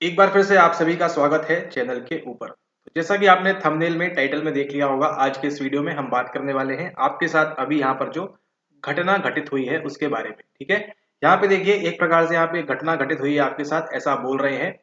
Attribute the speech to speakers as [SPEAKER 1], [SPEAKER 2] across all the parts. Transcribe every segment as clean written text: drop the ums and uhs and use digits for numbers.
[SPEAKER 1] एक बार फिर से आप सभी का स्वागत है चैनल के ऊपर। तो जैसा कि आपने थंबनेल में टाइटल में देख लिया होगा, आज के इस वीडियो में हम बात करने वाले हैं आपके साथ अभी यहाँ पर जो घटना घटित हुई है उसके बारे में। ठीक है, यहाँ पे देखिए एक प्रकार से यहाँ पे घटना घटित हुई है आपके साथ, ऐसा बोल रहे हैं।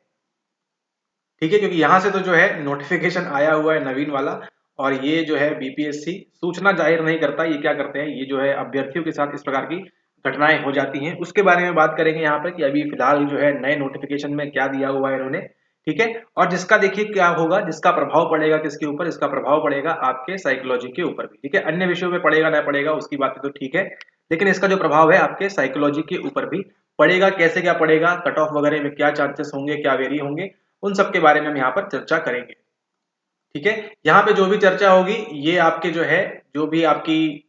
[SPEAKER 1] ठीक है, क्योंकि यहाँ से तो जो है नोटिफिकेशन आया हुआ है नवीन वाला, और ये जो है बीपीएससी सूचना जाहिर नहीं करता। ये क्या करते हैं, ये जो है अभ्यर्थियों के साथ इस प्रकार की घटनाएं हो जाती हैं, उसके बारे में बात करेंगे यहाँ पर कि अभी फिलहाल जो है नए नोटिफिकेशन में क्या दिया हुआ है इन्होंने। ठीक है, और जिसका देखिए क्या होगा, जिसका प्रभाव पड़ेगा किसके ऊपर, इसका प्रभाव पड़ेगा आपके साइकोलॉजी के ऊपर भी। ठीक है, अन्य विषयों में पड़ेगा ना पड़ेगा उसकी बात तो ठीक है, लेकिन इसका जो प्रभाव है आपके साइकोलॉजी के ऊपर भी पड़ेगा। कैसे क्या पड़ेगा, कट ऑफ वगैरह में क्या चांसेस होंगे, क्या वेरी होंगे, उन सब के बारे में हम यहाँ पर चर्चा करेंगे। ठीक है, यहाँ पे जो भी चर्चा होगी ये आपके जो है, जो भी आपकी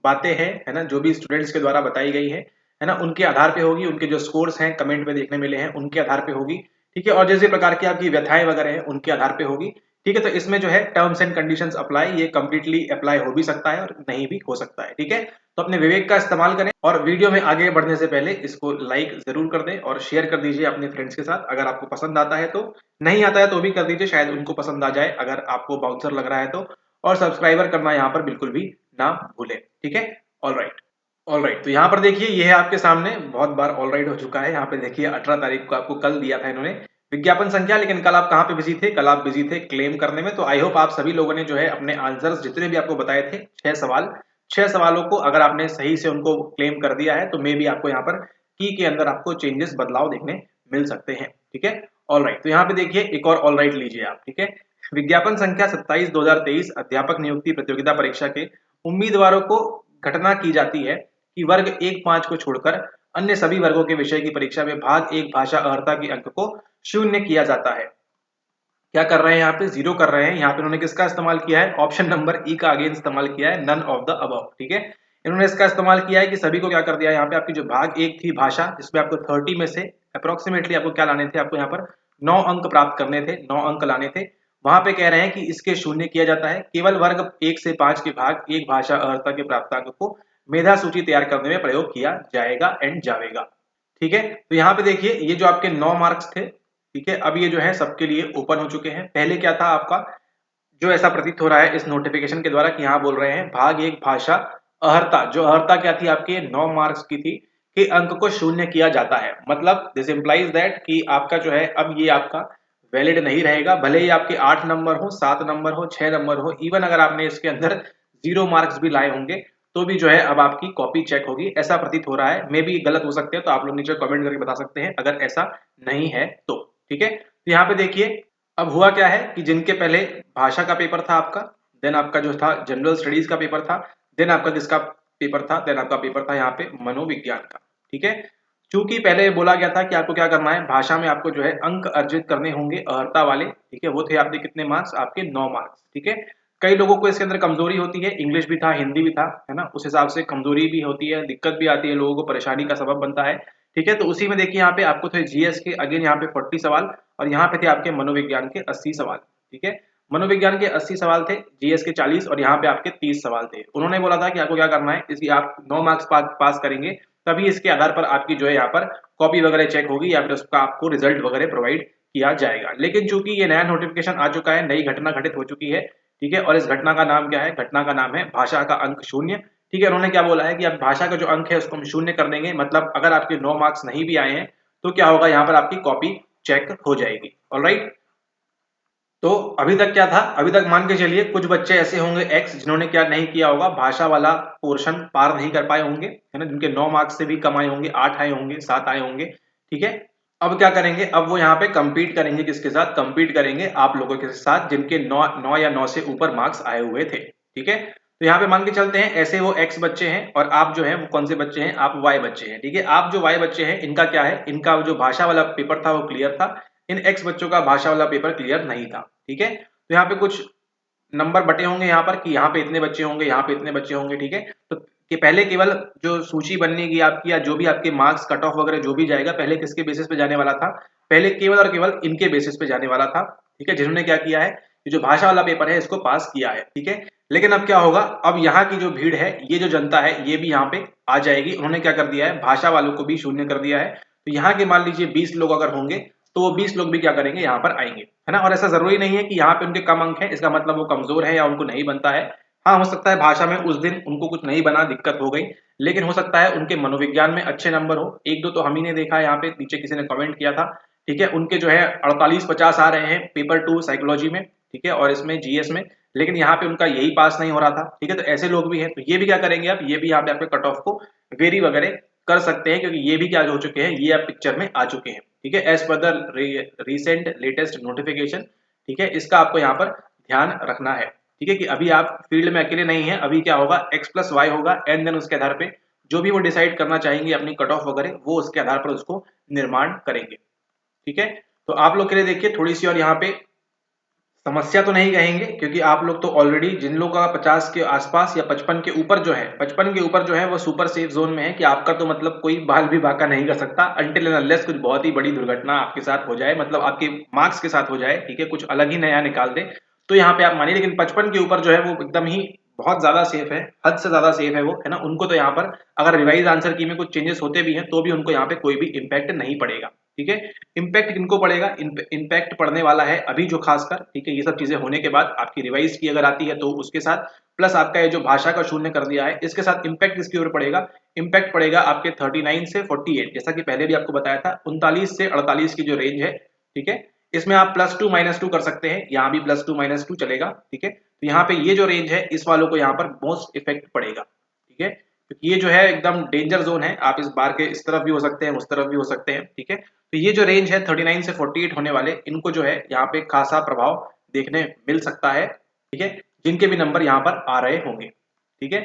[SPEAKER 1] बातें हैं है ना, जो भी स्टूडेंट्स के द्वारा बताई गई है ना, उनके आधार पे होगी। उनके जो स्कोर्स हैं कमेंट में देखने मिले हैं उनके आधार पे होगी। ठीक है, और जैसे प्रकार की आपकी व्यथाएं वगैरह हैं उनके आधार पे होगी। ठीक है, तो इसमें जो है टर्म्स एंड कंडीशंस अप्लाई, ये कंप्लीटली अप्लाई हो भी सकता है और नहीं भी हो सकता है। ठीक है, तो अपने विवेक का इस्तेमाल करें, और वीडियो में आगे बढ़ने से पहले इसको लाइक जरूर कर दें और शेयर कर दीजिए अपने फ्रेंड्स के साथ अगर आपको पसंद आता है तो। नहीं आता है तो भी कर दीजिए, शायद उनको पसंद आ जाए अगर आपको बाउंसर लग रहा है तो। और सब्सक्राइबर करना यहाँ पर बिल्कुल भी ना भूलें। ठीक है, ऑल राइट। ऑल राइट, तो यहाँ पर देखिए ये है आपके सामने, बहुत बार ऑल राइट हो चुका है। यहाँ पे देखिए 18 तारीख को आपको कल दिया था इन्होंने विज्ञापन संख्या, लेकिन कल आप कहाँ पे बिजी थे, कल आप बिजी थे क्लेम करने में। तो आई होप आप सभी लोगों ने जो है अपने आंसर्स जितने भी आपको बताए थे, 6 सवाल, 6 सवालों को अगर आपने सही से उनको क्लेम कर दिया है तो मे भी आपको यहाँ पर की के अंदर आपको चेंजेस, बदलाव देखने मिल सकते हैं। ठीक है, ऑल राइट, तो यहाँ पे देखिए एक और ऑल राइट लीजिए आप। ठीक है, विज्ञापन संख्या 27/2023 अध्यापक नियुक्ति प्रतियोगिता परीक्षा के उम्मीदवारों को घटना की जाती है कि वर्ग 1-5 को छोड़कर अन्य सभी वर्गों के विषय की परीक्षा में भाग 1 भाषा अर्हता के अंक को शून्य किया जाता है। क्या कर रहे हैं यहाँ पे, जीरो कर रहे हैं। यहाँ पे उन्होंने किसका इस्तेमाल किया है, ऑप्शन नंबर ई का अगेन इस्तेमाल किया है, नन ऑफ द अबव। ठीक है, इन्होंने इसका इस्तेमाल किया है कि सभी को क्या कर दिया है, यहाँ पे आपकी जो भाग 1 थी भाषा, जिसमें आपको 30 में से अप्रोक्सीमेटली आपको क्या लाने थे, आपको यहाँ पर 9 अंक प्राप्त करने थे, 9 अंक लाने थे। वहां पे कह रहे हैं कि इसके शून्य किया जाता है, केवल वर्ग 1 से 5 के भाग 1 भाषा अर्हता के प्राप्तांक को मेधा सूची तैयार करने में प्रयोग किया जाएगा एंड जाएगा। ठीक है, तो यहाँ पे देखिए ये जो आपके 9 मार्क्स थे, ठीक है, अब ये जो है सबके लिए ओपन हो चुके हैं। पहले क्या था आपका, जो ऐसा प्रतीत हो रहा है इस नोटिफिकेशन के द्वारा कि यहाँ बोल रहे हैं भाग 1 भाषा अहर्ता, जो अहर्ता क्या थी आपके 9 मार्क्स की थी, के अंक को शून्य किया जाता है। मतलब दिस इंप्लाइज दैट कि आपका जो है अब ये आपका वैलिड नहीं रहेगा, भले ही आपके 8 नंबर हो, 7 नंबर हो, 6 नंबर हो, इवन अगर आपने इसके अंदर 0 मार्क्स भी लाए होंगे तो भी जो है अब आपकी कॉपी चेक होगी, ऐसा प्रतीत हो रहा है। मे बी गलत हो सकते हैं, तो आप लोग नीचे कमेंट करके बता सकते हैं अगर ऐसा नहीं है तो। ठीक है, तो यहाँ पे देखिए अब हुआ क्या है कि जिनके पहले भाषा का पेपर था आपका, देन आपका जो था जनरल स्टडीज का पेपर था, देन आपका किसका पेपर था, देन आपका पेपर था यहाँ पे मनोविज्ञान का। ठीक है, चूंकि पहले बोला गया था कि आपको क्या करना है, भाषा में आपको जो है अंक अर्जित करने होंगे अहर्ता वाले। ठीक है, वो थे आपके कितने मार्क्स, आपके 9 मार्क्स। ठीक है, कई लोगों को इसके अंदर कमजोरी होती है, इंग्लिश भी था, हिंदी भी था, है ना, उस हिसाब से कमजोरी भी होती है, दिक्कत भी आती है, लोगों को परेशानी का सबब बनता है। ठीक है, तो उसी में देखिए यहाँ पे आपको थे जीएस के अगेन यहाँ पे 40 सवाल, और यहाँ पे थे आपके मनोविज्ञान के 80 सवाल। ठीक है, मनोविज्ञान के 80 सवाल थे, जीएस के 40, और यहाँ पे आपके 30 सवाल थे। उन्होंने बोला था कि आपको क्या करना है, इसकी आप 9 मार्क्स पास करेंगे तभी इसके आधार पर आपकी जो है यहाँ पर कॉपी वगैरह चेक होगी या फिर उसका आपको रिजल्ट वगैरह प्रोवाइड किया जाएगा। लेकिन चूंकि ये नया नोटिफिकेशन आ चुका है, नई घटना घटित हो चुकी है। ठीक है, और इस घटना का नाम क्या है, घटना का नाम है भाषा का अंक शून्य। ठीक है, उन्होंने क्या बोला है कि अब भाषा का जो अंक है उसको हम शून्य कर देंगे, मतलब अगर आपके 9 मार्क्स नहीं भी आए हैं तो क्या होगा, यहाँ पर आपकी कॉपी चेक हो जाएगी। ऑलराइट, तो अभी तक क्या था, अभी तक मान के चलिए कुछ बच्चे ऐसे होंगे एक्स जिन्होंने क्या नहीं किया होगा, भाषा वाला पोर्शन पार नहीं कर पाए होंगे, है ना, जिनके 9 मार्क्स से भी कम आए होंगे, 8 आए होंगे, 7 आए होंगे। ठीक है, अब क्या करेंगे, अब वो यहाँ पे compete करेंगे, किसके साथ compete करेंगे, आप लोगों के साथ जिनके 9 या 9 से ऊपर मार्क्स आए हुए थे। ठीक है, तो यहाँ पे मान के चलते हैं ऐसे वो एक्स बच्चे हैं और आप जो है वो कौन से बच्चे हैं, आप वाई बच्चे हैं। ठीक है, आप जो वाई बच्चे हैं इनका क्या है, इनका जो भाषा वाला पेपर था वो क्लियर था, इन एक्स बच्चों का भाषा वाला पेपर क्लियर नहीं था। ठीक है, तो यहाँ पे कुछ नंबर बटे होंगे यहाँ पर कि यहाँ पे इतने बच्चे होंगे, यहाँ पे इतने बच्चे होंगे। ठीक है, तो कि पहले केवल जो सूची बनेगी आपकी या जो भी आपके मार्क्स कट ऑफ वगैरह जो भी जाएगा, पहले किसके बेसिस पे जाने वाला था, पहले केवल और केवल इनके बेसिस पे जाने वाला था। ठीक है, जिन्होंने क्या किया है, ये जो भाषा वाला पेपर है इसको पास किया है। ठीक है, लेकिन अब क्या होगा, अब यहाँ की जो भीड़ है, ये जो जनता है, ये भी यहाँ पे आ जाएगी। उन्होंने क्या कर दिया है, भाषा वालों को भी शून्य कर दिया है। तो यहाँ के मान लीजिए 20 लोग अगर होंगे तो वो 20 लोग भी क्या करेंगे, यहाँ पर आएंगे, है ना। और ऐसा जरूरी नहीं है कि यहाँ पे उनके कम अंक है इसका मतलब वो कमजोर है या उनको नहीं बनता है। हाँ, हो सकता है भाषा में उस दिन उनको कुछ नहीं बना, दिक्कत हो गई, लेकिन हो सकता है उनके मनोविज्ञान में अच्छे नंबर हो। एक दो तो हम ही ने देखा है, यहाँ पे नीचे किसी ने कमेंट किया था, ठीक है, उनके जो है 48-50 आ रहे हैं पेपर 2 साइकोलॉजी में, ठीक है, और इसमें जीएस में, लेकिन यहाँ पे उनका यही पास नहीं हो रहा था, ठीक है। तो ऐसे लोग भी हैं, तो ये भी क्या करेंगे आप, ये भी यहाँ पे आपके कट ऑफ को वेरी वगैरह कर सकते हैं, क्योंकि ये भी क्या हो चुके हैं, ये आप पिक्चर में आ चुके हैं, ठीक है, as per the recent latest notification, ठीक है। इसका आपको यहाँ पर ध्यान रखना है, ठीक है, कि अभी आप फील्ड में अकेले नहीं है, अभी क्या होगा, x+y होगा, एंड देन उसके आधार पे जो भी वो डिसाइड करना चाहेंगे अपनी कट ऑफ वगैरह, वो उसके आधार पर उसको निर्माण करेंगे, ठीक है। तो आप लोग के लिए देखिए थोड़ी सी और यहाँ पे समस्या तो नहीं कहेंगे, क्योंकि आप लोग तो ऑलरेडी, जिन लोगों का 50 के आसपास या 55 के ऊपर जो है, 55 के ऊपर जो है वो सुपर सेफ जोन में है, कि आपका तो मतलब कोई बाल भी बाका नहीं कर सकता अनटिल एंड अनलेस कुछ बहुत ही बड़ी दुर्घटना आपके साथ हो जाए, मतलब आपके मार्क्स के साथ हो जाए, ठीक है, कुछ अलग ही नया निकाल दे, तो यहाँ पे आप मानिए। लेकिन 55 के ऊपर जो है वो एकदम ही बहुत ज्यादा सेफ है, हद से ज्यादा सेफ है वो, है ना। उनको तो यहाँ पर अगर रिवाइज आंसर की में कुछ चेंजेस होते भी हैं तो भी उनको यहाँ पे कोई भी इम्पैक्ट नहीं पड़ेगा, ठीक है। इम्पैक्ट किनको पड़ेगा, इम्पैक्ट पड़ने वाला है अभी जो खासकर, ठीक है, ये सब चीजें होने के बाद आपकी रिवाइज की अगर आती है तो उसके साथ, प्लस आपका ये जो भाषा का शून्य कर दिया है इसके साथ इम्पैक्ट किसकी ओर पड़ेगा, इम्पैक्ट पड़ेगा आपके 39 से 48, जैसा कि पहले भी आपको बताया था 39 से 48 की जो रेंज है, ठीक है, इसमें आप +2 -2 कर सकते हैं, यहाँ भी +2 -2 चलेगा, ठीक है। तो यहाँ पे ये जो रेंज है इस वालों को यहाँ पर मोस्ट इफेक्ट पड़ेगा, ठीक है, क्योंकि ये जो है एकदम डेंजर जोन है, आप इस बार के इस तरफ भी हो सकते हैं, उस तरफ भी हो सकते हैं, ठीक है। तो ये जो रेंज है 39 से 48 होने वाले, इनको जो है यहाँ पे खासा प्रभाव देखने मिल सकता है, ठीक है, जिनके भी नंबर यहाँ पर आ रहे होंगे, ठीक है।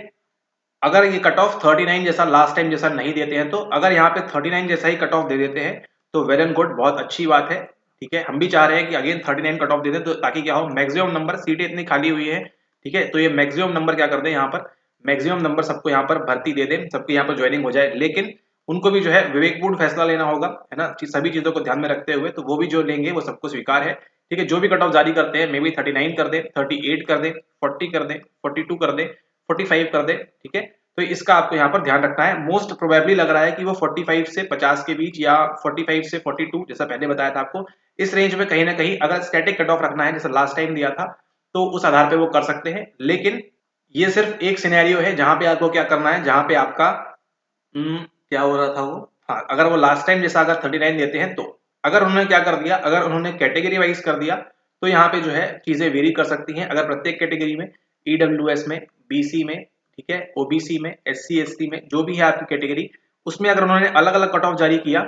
[SPEAKER 1] अगर ये कट ऑफ 39 जैसा लास्ट टाइम जैसा नहीं देते हैं, तो अगर यहाँ पे 39 जैसा ही कट ऑफ दे देते हैं तो वेल एंड गुड, बहुत अच्छी बात है, ठीक है। हम भी चाह रहे हैं कि अगेन 39 कट ऑफ दे दें, तो ताकि क्या हो, मैक्सिमम नंबर, सीटें इतनी खाली हुई है, ठीक है, तो ये मैक्सिमम नंबर क्या कर दें, यहाँ पर मैक्सिमम नंबर सबको यहाँ पर भर्ती दे दें, सबके यहाँ पर ज्वाइनिंग हो जाए। लेकिन उनको भी जो है विवेकपूर्ण फैसला लेना होगा, है ना, सभी चीजों को ध्यान में रखते हुए, तो वो भी जो लेंगे वो सबको स्वीकार है, ठीक है। जो भी कट ऑफ जारी करते हैं, मे बी 39 कर दे, 38 कर दे, 40 कर दे, 42 कर दे, 45 कर दे, ठीक है। तो इसका आपको यहाँ पर ध्यान रखना है। मोस्ट प्रोबेबली लग रहा है कि वो 45 से 50 के बीच, या 45 से 42, जैसा पहले बताया था आपको, इस रेंज में कहीं ना कहीं अगर स्टैटिक कट ऑफ रखना है, जैसे लास्ट टाइम दिया था, तो उस आधार पे वो कर सकते हैं। लेकिन ये सिर्फ एक सिनेरियो है जहां पे आपको क्या करना है, जहां पे आपका क्या हो रहा था वो, हाँ, अगर वो लास्ट टाइम जैसा अगर 39 देते हैं, तो अगर उन्होंने क्या कर दिया, अगर उन्होंने कैटेगरी वाइज कर दिया, तो यहाँ पे जो है चीजें वेरी कर सकती हैं। अगर प्रत्येक कैटेगरी में, ईडब्ल्यूएस में, बीसी में, ठीक है, ओबीसी में, एससी एसटी में, जो भी है आपकी कैटेगरी, उसमें अगर उन्होंने अलग अलग कट ऑफ जारी किया,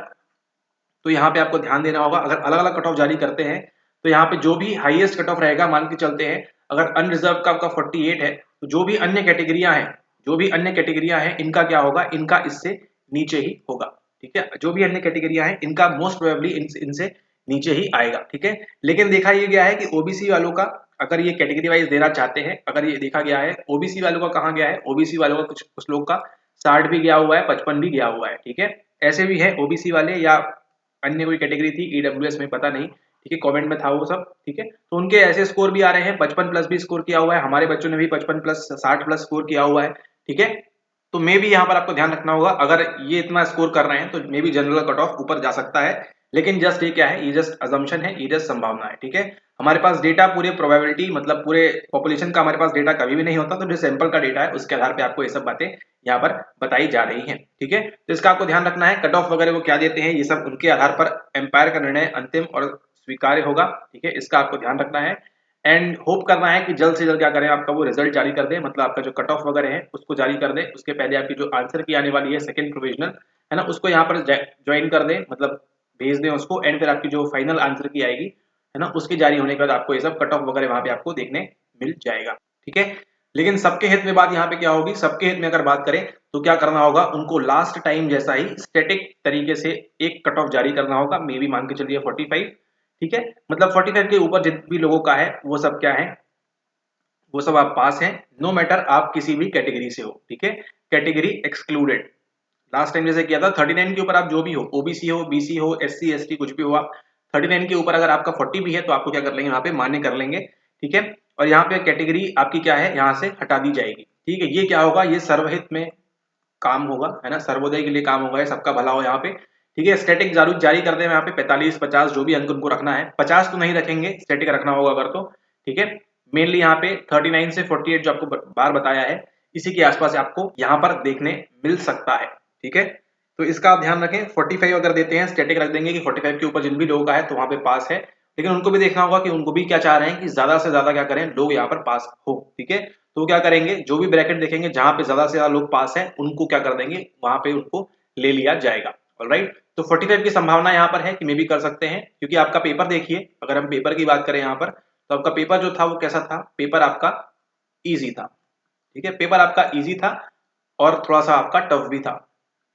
[SPEAKER 1] तो यहाँ पे आपको ध्यान देना होगा। अगर अलग अलग कट ऑफ जारी करते हैं, तो यहाँ पे जो भी हाईएस्ट कट ऑफ रहेगा, मान के चलते हैं अगर अनरिजर्व का आपका 48 है, तो जो भी अन्य कैटेगरियां हैं, जो भी अन्य कैटेगरियां हैं, इनका क्या होगा, इनका इससे नीचे ही होगा, ठीक है। जो भी अन्य कैटेगरियां हैं, इनका मोस्ट प्रोबेबली इनसे नीचे ही आएगा, ठीक है। लेकिन देखा ये गया है कि ओबीसी वालों का, अगर ये कैटेगरी वाइज देना चाहते हैं, अगर ये देखा गया है, ओबीसी वालों का कहाँ गया है, ओबीसी वालों का कुछ लोग का 60 भी गया हुआ है, 55 भी गया हुआ है, ठीक है। ऐसे भी है ओबीसी वाले, या अन्य कोई कैटेगरी थी ईडब्ल्यूएस में, पता नहीं, ठीक है, कमेंट में था वो सब, ठीक है। तो उनके ऐसे स्कोर भी आ रहे हैं, 55+ भी स्कोर किया हुआ है, हमारे बच्चों ने भी 55+, 60+ स्कोर किया हुआ है, ठीक है। तो मे भी यहाँ पर आपको ध्यान रखना होगा, अगर ये इतना स्कोर कर रहे हैं तो मे भी जनरल कट ऑफ ऊपर जा सकता है। लेकिन जस्ट ये क्या है, ये जस्ट अजम्पशन है, ये जस्ट संभावना है, ठीक है। हमारे पास डेटा पूरे प्रोबेबिलिटी, मतलब पूरे पॉपुलेशन का हमारे पास डेटा कभी भी नहीं होता, तो जो सैंपल का डेटा है उसके आधार पे आपको ये सब बातें यहाँ पर बताई जा रही हैं, ठीक है। तो इसका आपको ध्यान रखना है, कट ऑफ वगैरह वो क्या देते हैं, ये सब उनके आधार पर एम्पायर का निर्णय अंतिम और स्वीकार्य होगा, ठीक है। इसका आपको ध्यान रखना है, एंड होप करना है कि जल्द से जल्द क्या करें, आपका वो रिजल्ट जारी कर दे, मतलब आपका जो कट ऑफ वगैरह है उसको जारी कर दे। उसके पहले आपकी जो आंसर की आने वाली है सेकंड प्रोविजनल, है ना, उसको यहाँ पर ज्वाइन कर दे, मतलब भेज दें उसको, एंड फिर आपकी जो फाइनल आंसर की आएगी, है ना, उसकी जारी होने के बाद आपको ये सब कट ऑफ वगैरह वहां पे आपको देखने मिल जाएगा, ठीक है। लेकिन सबके हित में बात यहाँ पे क्या होगी, सबके हित में अगर बात करें तो क्या करना होगा, उनको लास्ट टाइम जैसा ही स्टैटिक तरीके से एक कट ऑफ जारी करना होगा, मे बी मान के चलिए 45, ठीक है। मतलब 45 के ऊपर जितने भी लोगों का है वो सब क्या है, वो सब आप पास हैं, नो मैटर आप किसी भी कैटेगरी से हो, ठीक है। कैटेगरी एक्सक्लूडेड, लास्ट टाइम जैसे किया था 39 के ऊपर आप जो भी हो, ओबीसी हो, बीसी हो, एससी एसटी, कुछ भी हो आप, 39 के ऊपर अगर आपका 40 भी है तो आपको क्या कर लेंगे, यहाँ पे मान्य कर लेंगे, ठीक है। और यहाँ पे कैटेगरी आपकी क्या है, यहाँ से हटा दी जाएगी, ठीक है। ये क्या होगा, ये सर्वहित में काम होगा, है ना, सर्वोदय के लिए काम होगा, सबका भला हो यहाँ पे, ठीक है। स्टैटिक जारी कर दें यहाँ पे 45 50 जो भी अंक उनको रखना है, 50 तो नहीं रखेंगे, स्टैटिक रखना होगा अगर तो, ठीक है। मेनली यहाँ पे 39 से 48 जो आपको बार बताया है, इसी के आसपास आपको यहाँ पर देखने मिल सकता है, ठीक है। तो इसका आप ध्यान रखें। 45 अगर देते हैं, स्टैटिक रख देंगे कि 45 के ऊपर जिन भी लोगों का है तो वहां पे पास है, लेकिन उनको भी देखना होगा कि उनको भी क्या चाह रहे हैं कि ज्यादा से ज्यादा क्या करें, लोग यहाँ पर पास हो, ठीक है। तो क्या करेंगे, जो भी ब्रैकेट देखेंगे जहां पे ज्यादा से ज्यादा लोग पास है उनको क्या कर देंगे, वहां पे उनको ले लिया जाएगा। ऑलराइट, तो 45 की संभावना यहाँ पर है कि मे भी कर सकते हैं, क्योंकि आपका पेपर देखिए, अगर हम पेपर की बात करें यहाँ पर, तो आपका पेपर जो था वो कैसा था, पेपर आपका इजी था, ठीक है। पेपर आपका इजी था और थोड़ा सा आपका टफ भी था,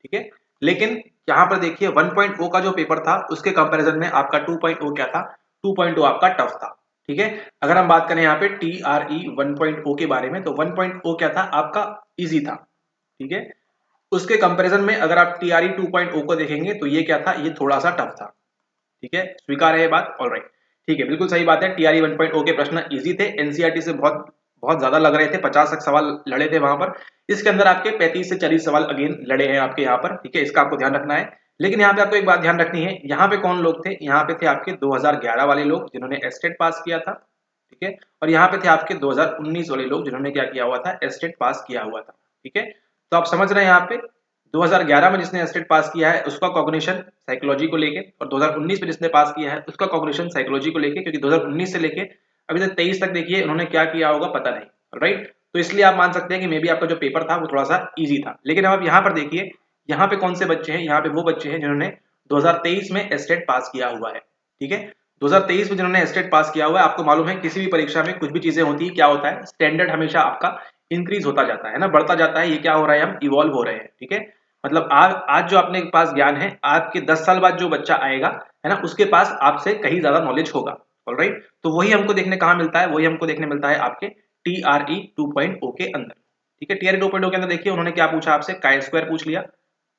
[SPEAKER 1] ठीक है। लेकिन यहाँ पर देखिए 1.0 का जो पेपर था उसके कंपैरिजन में आपका 2.0 क्या था, 2.0 आपका टफ था, ठीक है। अगर हम बात करें यहाँ पे TRE 1.0 के बारे में, तो 1.0 क्या था, आपका इजी था, ठीक है। उसके कंपैरिजन में अगर आप TRE 2.0 को देखेंगे तो ये क्या था, ये थोड़ा सा टफ था, ठीक है। स्वीकार है ये बात, ऑलराइट, ठीक है, बिल्कुल सही बात है। TRE 1.0 के प्रश्न इजी थे, एनसीईआरटी से बहुत बहुत ज्यादा लग रहे थे, 50 तक सवाल लड़े थे वहां पर। इसके अंदर आपके 35 से 40 सवाल अगेन लड़े हैं आपके यहाँ पर, ठीक है, इसका आपको ध्यान रखना है। लेकिन यहाँ पे आपको एक बात ध्यान रखनी है, यहाँ पे कौन लोग थे, यहाँ पे थे आपके 2011 वाले लोग जिन्होंने एस्टेट पास किया था, ठीक है। और यहाँ पे थे आपके 2019 वाले लोग जिन्होंने क्या किया हुआ था, एस्टेट पास किया हुआ था, ठीक है। तो आप समझ रहे हैं यहाँ पे 2011 में जिसने एस्टेट पास किया है उसका कॉग्निशन साइकोलॉजी को लेके, और 2019 में जिसने पास किया है उसका कॉग्निशन साइकोलॉजी को लेके, क्योंकि 2019 से लेके अभी तक 23 तक देखिए उन्होंने क्या किया होगा पता नहीं, राइट। तो इसलिए आप मान सकते हैं कि मे बी आपका जो पेपर था वो थोड़ा सा इजी था। लेकिन अब आप यहाँ पर देखिए, यहाँ पे कौन से बच्चे हैं, यहाँ पे वो बच्चे हैं जिन्होंने 2023 में एस्टेट पास किया हुआ है, ठीक है। 2023 में जिन्होंने एस्टेट पास किया हुआ है, आपको मालूम है किसी भी परीक्षा में कुछ भी चीजें होती है, क्या होता है, स्टैंडर्ड हमेशा आपका इंक्रीज होता जाता है ना, बढ़ता जाता है। ये क्या हो रहा है, हम इवॉल्व हो रहे हैं, ठीक है। मतलब आज जो अपने पास ज्ञान है, आज के 10 साल बाद जो बच्चा आएगा है ना, उसके पास आपसे कहीं ज्यादा नॉलेज होगा, ऑलराइट। तो वही हमको देखने कहाँ मिलता है, वही हमको देखने मिलता है आपके TRE 2.0 के अंदर, ठीक है। TRE 2.0 के अंदर देखिए उन्होंने क्या पूछा आपसे, काई स्क्वायर पूछ लिया,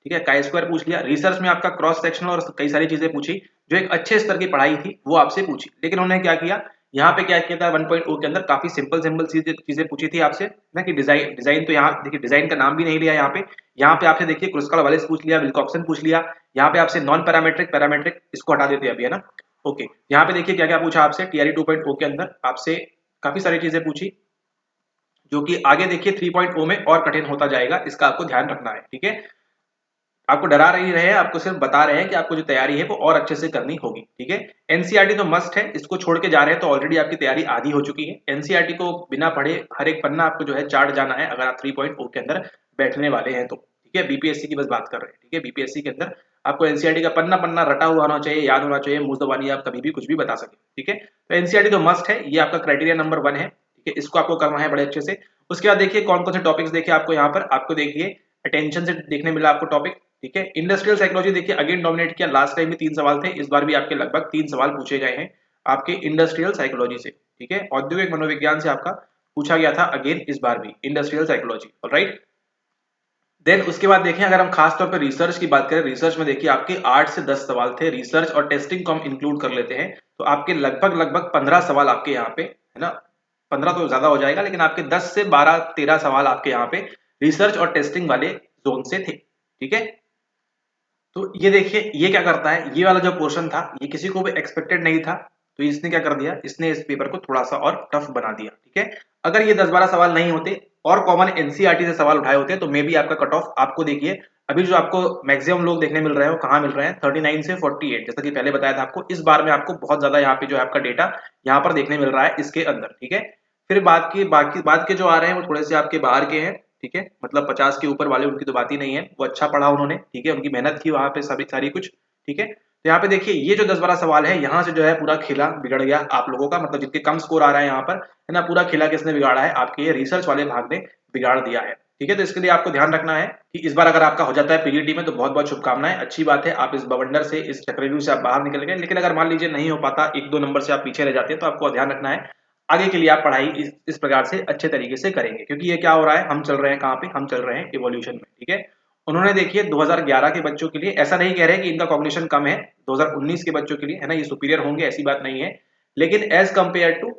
[SPEAKER 1] ठीक है, काई स्क्वायर पूछ लिया। रिसर्च में आपका क्रॉस सेक्शनल और कई सारी चीजें पूछी, जो एक अच्छे स्तर की पढ़ाई थी वो आपसे पूछी। लेकिन उन्होंने क्या किया, यहाँ पे क्या किया था, 1.0 के अंदर काफी सिंपल सिंपल चीजें पूछी थी आपसे ना, कि डिजाइन डिजाइन तो यहाँ देखिए, डिजाइन का नाम भी नहीं लिया यहाँ पे आपसे देखिए क्रुस्कल वालेस पूछ लिया, विल्कॉक्सन पूछ लिया। यहाँ पे आपसे नॉन पैरामेट्रिक पैरामेट्रिक इसको हटा देते हैं अभी, है ना, ओके। यहाँ पे देखिए क्या क्या पूछा आपसे TRE 2.0 के अंदर, आपसे काफी सारी चीजें पूछी, जो कि आगे देखिए 3.0 में और कठिन होता जाएगा, इसका आपको ध्यान रखना है, ठीक है। आपको डरा रही रहे, आपको सिर्फ बता रहे हैं कि आपको जो तैयारी है वो और अच्छे से करनी होगी, ठीक है। एनसीईआरटी तो मस्ट है, इसको छोड़ के जा रहे हैं तो ऑलरेडी आपकी तैयारी आधी हो चुकी है। एनसीईआरटी को बिना पढ़े हर एक पन्ना आपको जो है चार्ट जाना है, अगर आप 3.0 के अंदर बैठने वाले हैं तो, ठीक है। बीपीएससी की बस बात कर रहे हैं, ठीक है। बीपीएससी के अंदर आपको एनसीईआरटी का पन्ना पन्ना रटा हुआ होना चाहिए, याद होना चाहिए, मुंह जबानी आप कभी भी कुछ भी बता सके, ठीक है। तो एनसीईआरटी तो मस्ट है, ये आपका क्राइटेरिया नंबर 1 है, ठीक है। इसको आपको करना है बड़े अच्छे से। उसके बाद देखिए कौन कौन से टॉपिक्स देखे आपको यहाँ पर, आपको देखिए अटेंशन से देखने मिला आपको टॉपिक, ठीक है। इंडस्ट्रियल साइकोलॉजी देखिए अगेन डोमिनेट किया, लास्ट टाइम भी 3 सवाल थे, इस बार भी आपके लगभग 3 सवाल पूछे गए हैं आपके इंडस्ट्रियल साइकोलॉजी से, ठीक है। औद्योगिक मनोविज्ञान से आपका पूछा गया था अगेन इस बार भी इंडस्ट्रियल साइकोलॉजी, ऑलराइट। देन उसके बाद देखें, अगर हम खास तौर पर रिसर्च की बात करें, रिसर्च में देखिए आपके 8 से 10 सवाल थे, रिसर्च और टेस्टिंग को हम इंक्लूड कर लेते हैं तो आपके लगभग लगभग 15 सवाल आपके यहाँ पे, है ना, 15 तो ज्यादा हो जाएगा, लेकिन आपके 10 से 12-13 सवाल आपके यहाँ पे रिसर्च और टेस्टिंग वाले जोन से थे, ठीक है। तो ये देखिए ये क्या करता है, ये वाला जो पोर्शन था ये किसी को भी एक्सपेक्टेड नहीं था, तो इसने क्या कर दिया, इसने इस पेपर को थोड़ा सा और टफ बना दिया, ठीक है। अगर ये 10-12 सवाल नहीं होते और कॉमन एनसीईआरटी से सवाल उठाए होते तो मे बी आपका कट ऑफ, आपको देखिए अभी जो आपको मैक्सिमम लोग देखने मिल रहे हैं वो कहाँ मिल रहे हैं, 39 से 48, जैसा कि पहले बताया था आपको। इस बार में आपको बहुत ज्यादा यहाँ पे जो है आपका डेटा यहाँ पर देखने मिल रहा है इसके अंदर, ठीक है। फिर बाद के जो आ रहे हैं वो थोड़े से आपके बाहर के हैं, ठीक है। मतलब 50 के ऊपर वाले उनकी तो बात ही नहीं है, वो अच्छा पढ़ा उन्होंने, ठीक है, उनकी मेहनत की वहां पे सभी सारी कुछ, ठीक है। तो यहाँ पे देखिए ये जो 10-12 सवाल है, यहाँ से जो है पूरा खेला बिगड़ गया आप लोगों का, मतलब जिनके कम स्कोर आ रहा है यहाँ पर, है ना, पूरा खेला किसने बिगाड़ा है, आपके ये रिसर्च वाले भाग ने बिगाड़ दिया है, ठीक है। तो इसके लिए आपको ध्यान रखना है कि इस बार अगर आपका हो जाता है पीजीटी में तो बहुत बहुत शुभकामनाएं, अच्छी बात है, आप इस बवंडर से, इस चक्रव्यूह से आप बाहर निकल गए। लेकिन अगर मान लीजिए नहीं हो पाता, 1-2 नंबर से आप पीछे रह जाते हैं, तो आपको ध्यान रखना है आगे के लिए आप पढ़ाई इस प्रकार से अच्छे तरीके से करेंगे, क्योंकि ये क्या हो रहा है, हम चल रहे हैं कहाँ पे, हम चल रहे हैं इवोल्यूशन में, ठीक है। उन्होंने देखिए 2011 के बच्चों के लिए, ऐसा नहीं कह रहे कि इनका कॉग्निशन कम है, 2019 के बच्चों के लिए, है ना, ये सुपीरियर होंगे, ऐसी बात नहीं है। लेकिन एज कंपेयर टू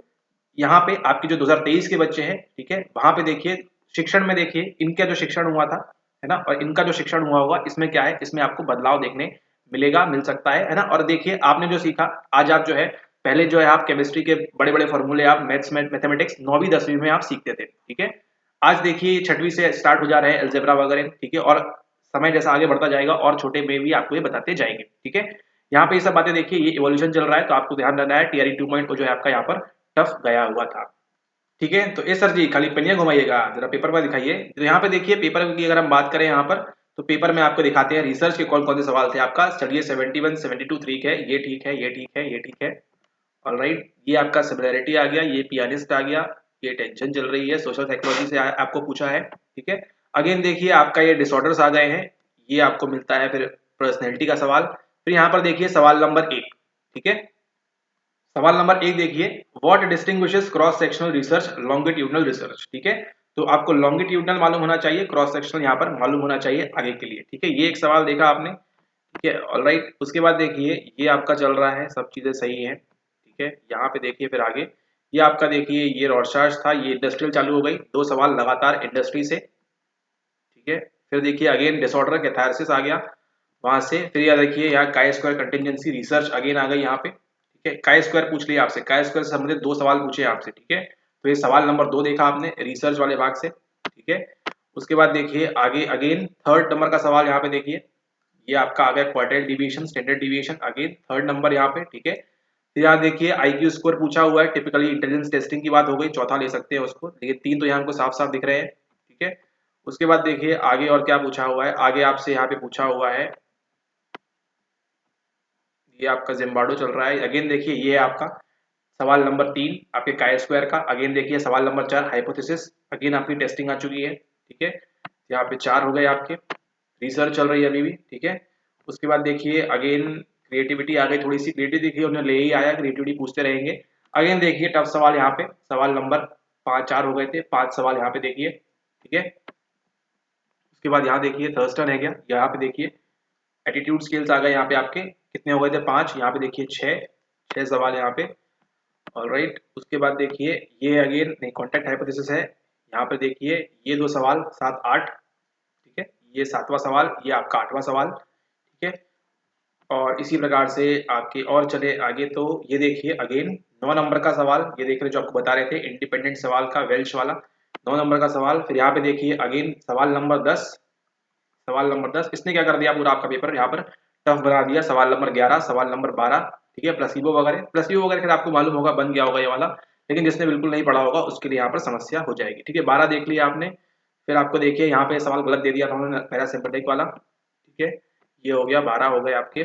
[SPEAKER 1] यहाँ पे आपकी जो 2023 के बच्चे हैं, ठीक है, वहां पे देखिए शिक्षण में देखिए इनका जो शिक्षण हुआ था, है ना, और इनका जो शिक्षण हुआ होगा, इसमें क्या है, इसमें आपको बदलाव देखने मिलेगा, मिल सकता है ना। और देखिए आपने जो सीखा आज, आप जो है पहले जो है आप केमिस्ट्री के बड़े बड़े फॉर्मूले आप मैथमेटिक्स 9वीं 10वीं में आप सीखते थे, ठीक है। आज देखिए 6वीं से स्टार्ट हो जा रहे हैं अलजेब्रा वगैरह, ठीक है। और समय जैसा आगे बढ़ता जाएगा और छोटे में भी आपको ये बताते जाएंगे, ठीक है। यहाँ पे ये सब बातें देखिए, ये इवोल्यूशन चल रहा है, तो आपको ध्यान रखना है टीआरई 2.0 जो है आपका यहाँ पर टफ गया हुआ था, ठीक है। तो ये सर जी खाली पन्नियां घुमाइएगा, जरा पेपर पर दिखाइए। तो यहाँ पे देखिए पेपर की अगर हम बात करें यहाँ पर, तो पेपर में आपको दिखाते हैं रिसर्च के कौन कौन से सवाल थे आपका। चलिए 71 72 ठीक है, ये ठीक है, ये ठीक है, ये ठीक है, ऑलराइट। ये आपका सिमिलैरिटी आ गया, ये पियानिस्ट आ गया, ये टेंशन चल रही है, सोशल साइकोलॉजी से आपको पूछा है, ठीक है। अगेन देखिए आपका ये डिसऑर्डर्स आ गए हैं, ये आपको मिलता है फिर पर्सनैलिटी का सवाल। फिर यहाँ पर देखिए सवाल नंबर 1, ठीक है। सवाल नंबर 1 देखिए, what distinguishes cross sectional research longitudinal research, ठीक है। तो आपको लॉन्गिट्यूडनल मालूम होना चाहिए, क्रॉस सेक्शनल यहाँ पर मालूम होना चाहिए आगे के लिए, ठीक है। ये एक सवाल देखा आपने, ठीक है, ऑलराइट। उसके बाद देखिए ये आपका चल रहा है, सब चीजें सही हैं, ठीक है। यहाँ पे देखिए फिर आगे ये आपका देखिए ये रॉरशार्च था, ये इंडस्ट्रियल चालू हो गई, 2 सवाल लगातार इंडस्ट्री से, ठीक है। फिर देखिए अगेन डिसऑर्डर कैथारसिस आ गया वहां से। फिर यह देखिए यहाँ chi square contingency research again आ गई यहाँ पे, ठीक है। काई स्क्वायर पूछ लिया आपसे, काई स्क्वायर से संबंधित 2 सवाल पूछे आपसे, ठीक है। तो ये सवाल नंबर 2 देखा आपने रिसर्च वाले भाग से, ठीक है। उसके बाद देखिए आगे अगेन थर्ड नंबर का सवाल यहाँ पे देखिए, ये आपका आ गया quartile division standard division, again third number यहाँ पे, ठीक है। फिर यहाँ देखिए आईक्यू स्कोर पूछा हुआ है, टिपिकली इंटेलिजेंस टेस्टिंग की बात हो गई, चौथा ले सकते हैं उसको, लेकिन 3 तो यहाँ हमको साफ साफ दिख रहे हैं, ठीक है। उसके बाद देखिए आगे और क्या पूछा हुआ है, आगे आपसे यहाँ पे पूछा हुआ है, ये आपका जिम्बार्डो चल रहा है। अगेन देखिए ये है आपका सवाल नंबर 3 आपके काई स्क्वायर का। अगेन देखिए सवाल नंबर 4 हाइपोथेसिस, अगेन आपकी टेस्टिंग आ चुकी है, ठीक है। यहाँ पे 4 हो गए आपके, रिसर्च चल रही है अभी भी, ठीक है। उसके बाद देखिए अगेन क्रिएटिविटी आ गई, थोड़ी सी क्रिएटिविटी देखिए उन्हें ले ही आया, क्रिएटिविटी पूछते रहेंगे। अगेन देखिए टफ सवाल यहाँ पे, सवाल नंबर 4 हो गए थे, 5 सवाल यहाँ पे देखिए, ठीक है। उसके बाद यहाँ देखिए थर्स्टन है क्या, यहाँ पे देखिए एटीट्यूड स्किल्स आ गए यहाँ पे आपके, कितने हो गए थे 5, यहाँ पे देखिए 6 सवाल यहाँ पे, ऑलराइट। उसके बाद देखिए ये अगेन नहीं कॉन्टेक्ट हाइपोथेसिस है, यहाँ पे देखिए ये 2 सवाल 7 8, ठीक है। ये 7वां सवाल, ये आपका 8वां सवाल, ठीक है। और इसी प्रकार से आपके और चले आगे, तो ये देखिए अगेन 9 नंबर का सवाल, ये देख रहे जो आपको बता रहे थे इंडिपेंडेंट सवाल का वेल्श वाला 9 नंबर का सवाल। फिर यहाँ पे देखिए अगेन सवाल नंबर 10, सवाल नंबर 10 इसने क्या कर दिया पूरा आपका पेपर यहाँ पर टफ बना दिया। सवाल नंबर 11, सवाल नंबर 12, ठीक है। प्लेसिबो वगैरह फिर आपको मालूम होगा बन गया होगा ये वाला, लेकिन जिसने बिल्कुल नहीं पढ़ा होगा उसके लिए यहाँ पर समस्या हो जाएगी, ठीक है। 12 देख लिया आपने। फिर आपको देखिए यहाँ पे सवाल गलत दे दिया था उन्होंने पैरासिम्पैथिक वाला, ठीक है। ये हो गया 12 हो गए आपके।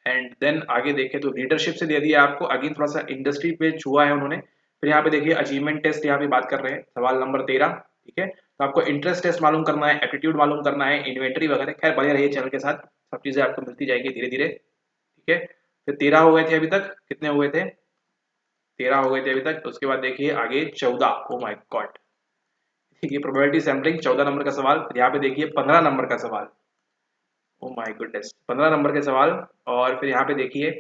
[SPEAKER 1] एंड देन आगे देखें तो लीडरशिप से दे दिया आपको, अगेन थोड़ा सा इंडस्ट्री पे छुआ है उन्होंने। फिर यहाँ पे देखिए अचीवमेंट टेस्ट यहाँ पे बात कर रहे हैं, सवाल नंबर 13, ठीक है। तो आपको इंटरेस्ट टेस्ट मालूम करना है, एप्टीट्यूड मालूम करना है, इन्वेंटरी वगैरह, खैर बने रहिए चैनल के साथ, सब चीजें आपको मिलती जाएगी धीरे धीरे, ठीक है। फिर 13 हो गए थे अभी तक, कितने हुए थे 13 हो गए थे अभी तक। उसके बाद देखिए आगे 14, ओ माय गॉड, ठीक है। प्रोबेबिलिटी सैम्पलिंग 14 नंबर का सवाल। फिर यहाँ पे देखिए 15 नंबर का सवाल, ओ माय गुडनेस 15 नंबर के सवाल। और फिर यहाँ पे देखिए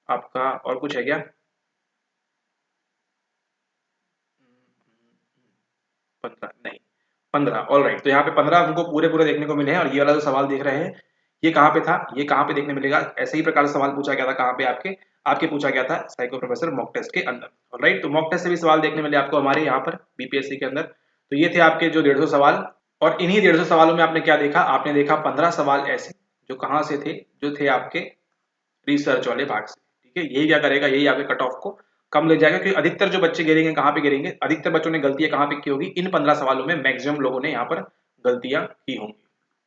[SPEAKER 1] आपका और कुछ है क्या, 15 नहीं 15, ऑल राइट। तो यहाँ पे 15 हमको पूरे पूरे देखने को मिले हैं। और ये वाला जो सवाल देख रहे हैं ये कहाँ पे था, ये कहाँ पे देखने मिलेगा, ऐसे ही प्रकार से सवाल पूछा गया था कहाँ पे आपके आपके पूछा गया था साइको प्रोफेसर मॉक टेस्ट के अंदर, ऑलराइट। तो मॉक टेस्ट से भी सवाल देखने मिले आपको हमारे यहाँ पर बीपीएससी के अंदर। तो ये थे आपके जो 150 सवाल। और इन्हीं 150 सवालों में आपने क्या देखा, आपने देखा 15 सवाल ऐसे जो कहाँ से थे, जो थे आपके रिसर्च वाले भाग से, ठीक है। यही क्या करेगा, यही आपके कट ऑफ को कम ले जाएगा, क्योंकि अधिकतर जो बच्चे गिरेंगे कहाँ पे गिरेंगे, अधिकतर बच्चों ने गलतियां कहाँ पे की होगी, इन 15 सवालों में मैक्सिमम लोगों ने यहाँ पर गलतियां की होंगी,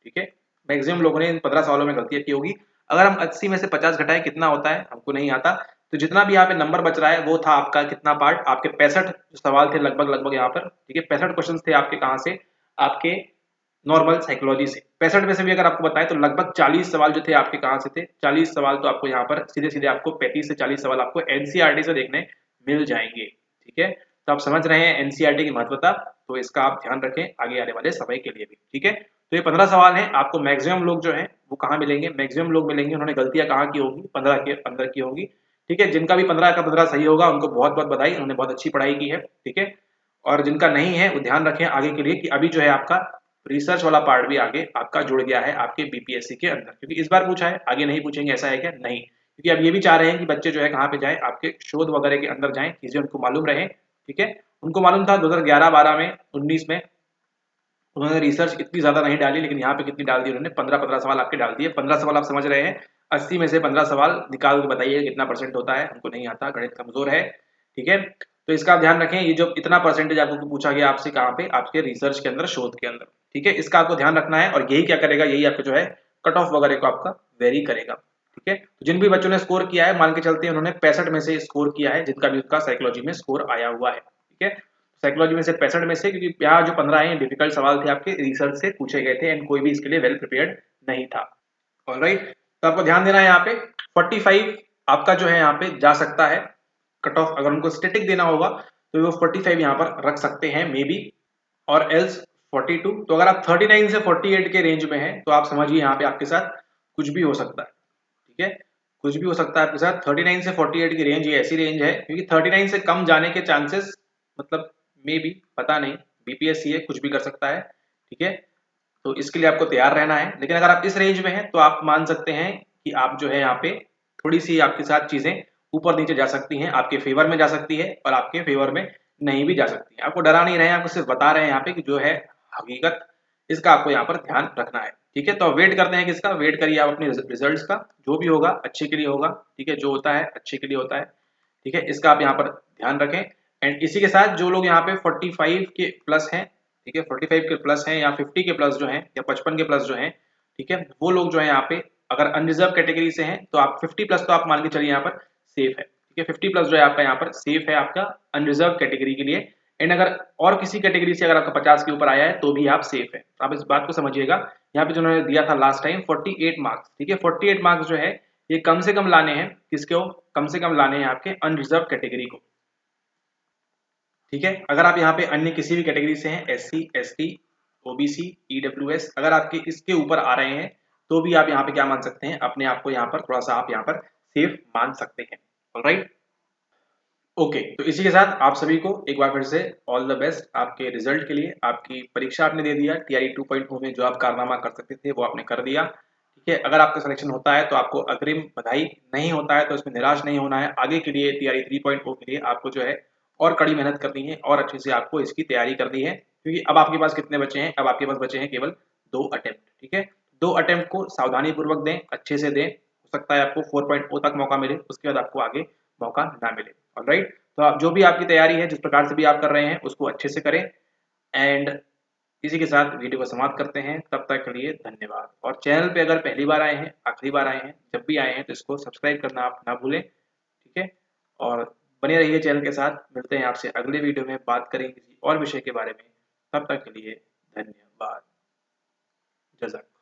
[SPEAKER 1] ठीक है। मैक्सिमम लोगों ने इन 15 सवालों में गलतियां की होगी। अगर हम 80 में से 50 घटाएं कितना होता है हमको नहीं आता, तो जितना भी यहाँ पे नंबर बच रहा है वो था आपका कितना पार्ट, आपके 65 सवाल थे लगभग लगभग यहाँ पर, ठीक है। 65 क्वेश्चन थे आपके कहाँ से, आपके नॉर्मल साइकोलॉजी से। 65 में से भी अगर आपको बताएं तो लगभग 40 सवाल जो थे आपके कहाँ से थे, 40 सवाल तो आपको यहाँ पर सीधे सीधे आपको 35 से 40 सवाल आपको एनसीईआरटी से देखने मिल जाएंगे, ठीक है। तो आप समझ रहे हैं एनसीईआरटी की महत्वता, तो इसका आप ध्यान रखें आगे आने वाले समय के लिए भी, ठीक है। तो ये 15 सवाल हैं, आपको मैक्सिमम लोग जो है वो कहाँ मिलेंगे, मैक्सिमम लोग मिलेंगे उन्होंने गलतियां कहाँ की होगी, 15 के अंदर की होगी, ठीक है। जिनका भी 15 का 15 सही होगा उनको बहुत बहुत बधाई, उन्होंने बहुत अच्छी पढ़ाई की है, ठीक है। और जिनका नहीं है वो ध्यान रखें आगे के लिए कि अभी जो है आपका रिसर्च वाला पार्ट भी आगे आपका जुड़ गया है आपके बीपीएससी के अंदर, क्योंकि इस बार पूछा है, आगे नहीं पूछेंगे ऐसा है क्या? नहीं, क्योंकि अब ये भी चाह रहे हैं कि बच्चे जो है कहाँ पे जाए, आपके शोध वगैरह के अंदर जाएं, चीजें उनको मालूम रहे। ठीक है, उनको मालूम था 2011-12 में, 19 में उन्होंने रिसर्च इतनी ज्यादा नहीं डाली, लेकिन यहाँ पे कितनी डाल दी उन्होंने, 15-15 सवाल आपके डाल दिए। 15 सवाल आप समझ रहे हैं, 80 में से 15 सवाल निकाल के बताइए कितना परसेंट होता है, हमको नहीं आता, गणित कमजोर है। ठीक है, तो इसका ध्यान रखें, ये जो इतना परसेंटेज आपको पूछा गया आपसे कहाँ पे, आपके रिसर्च के अंदर, शोध के अंदर। ठीक है, इसका आपको ध्यान रखना है, और यही क्या करेगा, यही आपको जो है कट ऑफ वगैरह को आपका वेरी करेगा। ठीक है, तो जिन भी बच्चों ने स्कोर किया है, मान के चलते हैं उन्होंने 65 में से स्कोर किया है, जिनका भी उसका साइकोलॉजी में स्कोर आया हुआ है। ठीक है, साइकोलॉजी में से 65 में से, क्योंकि यहाँ जो 15 आए हैं डिफिकल्ट सवाल थे आपके रिसर्च से पूछे गए थे, एंड कोई भी इसके लिए वेल प्रिपेयर्ड नहीं था। ऑलराइट, तो आपको ध्यान देना है यहाँ पे 45 आपका जो है यहाँ पे जा सकता है कट ऑफ। अगर उनको स्टैटिक देना होगा तो वो 45 यहाँ पर रख सकते हैं मे बी, और एल्स 42। तो अगर आप 39 से 48 के रेंज में हैं तो आप समझिए यहाँ पे आपके साथ कुछ भी हो सकता है। ठीक है, कुछ भी हो सकता है आपके साथ। 39 से 48 की रेंज ये ऐसी रेंज है, क्योंकि 39 से कम जाने के चांसेस मतलब मे बी, पता नहीं, बीपीएससी है, कुछ भी कर सकता है। ठीक है, तो इसके लिए आपको तैयार रहना है। लेकिन अगर आप इस रेंज में हैं तो आप मान सकते हैं कि आप जो है यहाँ पे थोड़ी सी आपके साथ चीजें ऊपर नीचे जा सकती हैं, आपके फेवर में जा सकती है और आपके फेवर में नहीं भी जा सकती है। आपको डरा नहीं रहे हैं, आपको सिर्फ बता रहे हैं यहाँ पे कि जो है हकीकत, इसका आपको यहाँ पर ध्यान रखना है। ठीक है, तो वेट करते हैं किसका, वेट करिए आप अपने रिजल्ट्स का, जो भी होगा अच्छे के लिए होगा। ठीक है, जो होता है अच्छे के लिए होता है। ठीक है, इसका आप यहाँ पर ध्यान रखें। एंड इसी के साथ जो लोग यहाँ पे 45 के प्लस हैं, ठीक है, 45 के प्लस हैं या 50 के प्लस जो हैं या 55 के प्लस जो हैं, ठीक है, वो लोग जो है यहाँ पे अगर अनरिजर्व कैटेगरी से हैं तो आप 50 प्लस तो आप मान के चलिए यहाँ पर सेफ है। ठीक है, 50 प्लस जो है आपका यहाँ पर सेफ है आपका अनरिजर्व कैटेगरी के लिए। एंड अगर और किसी कैटेगरी से अगर आपका 50 के ऊपर आया है तो भी आप सेफ है। आप इस बात को समझिएगा, यहाँ पे जो उन्होंने दिया था लास्ट टाइम 48 मार्क्स, ठीक है, 48 मार्क्स जो है ये कम से कम लाने हैं, किसको कम से कम लाने हैं, आपके अनरिजर्व कैटेगरी को। ठीक है, अगर आप यहाँ पे अन्य किसी भी कैटेगरी से हैं, एससी, एसटी, ओबीसी, ईडब्ल्यूएस, अगर आपके इसके ऊपर आ रहे हैं तो भी आप यहाँ पे क्या मान सकते हैं, अपने आप को यहाँ पर थोड़ा सा आप यहाँ पर सेफ मान सकते हैं। ऑलराइट, ओके, तो इसी के साथ आप सभी को एक बार फिर से ऑल द बेस्ट आपके रिजल्ट के लिए। आपकी परीक्षा आपने दे दिया, टीआरई 2.0 में जो आप कारनामा कर सकते थे वो आपने कर दिया। ठीक है, अगर आपका सिलेक्शन होता है तो आपको अग्रिम बधाई, नहीं होता है तो इसमें निराश नहीं होना है। आगे के लिए टीआरई 3.0 के लिए आपको जो है और कड़ी मेहनत करनी है और अच्छे से आपको इसकी तैयारी करनी है, क्योंकि अब आपके पास कितने बचे हैं, अब आपके पास बचे हैं केवल 2 अटेम्प्ट। ठीक है, 2 अटेम्प्ट को सावधानी पूर्वक दें, अच्छे से दें, हो सकता है आपको 4.0 तक मौका मिले, उसके बाद आपको आगे मौका ना मिले। ऑलराइट, तो आप जो भी आपकी तैयारी है, जिस प्रकार से भी आप कर रहे हैं, उसको अच्छे से करें। एंड इसी के साथ वीडियो को समाप्त करते हैं, तब तक के लिए धन्यवाद। और चैनल पे अगर पहली बार आए हैं, आखिरी बार आए हैं, जब भी आए हैं तो इसको सब्सक्राइब करना आप ना भूलें। ठीक है, और बने रहिए चैनल के साथ। मिलते हैं आपसे अगले वीडियो में, बात करेंगे किसी और विषय के बारे में। तब तक के लिए धन्यवाद। जज़ाक।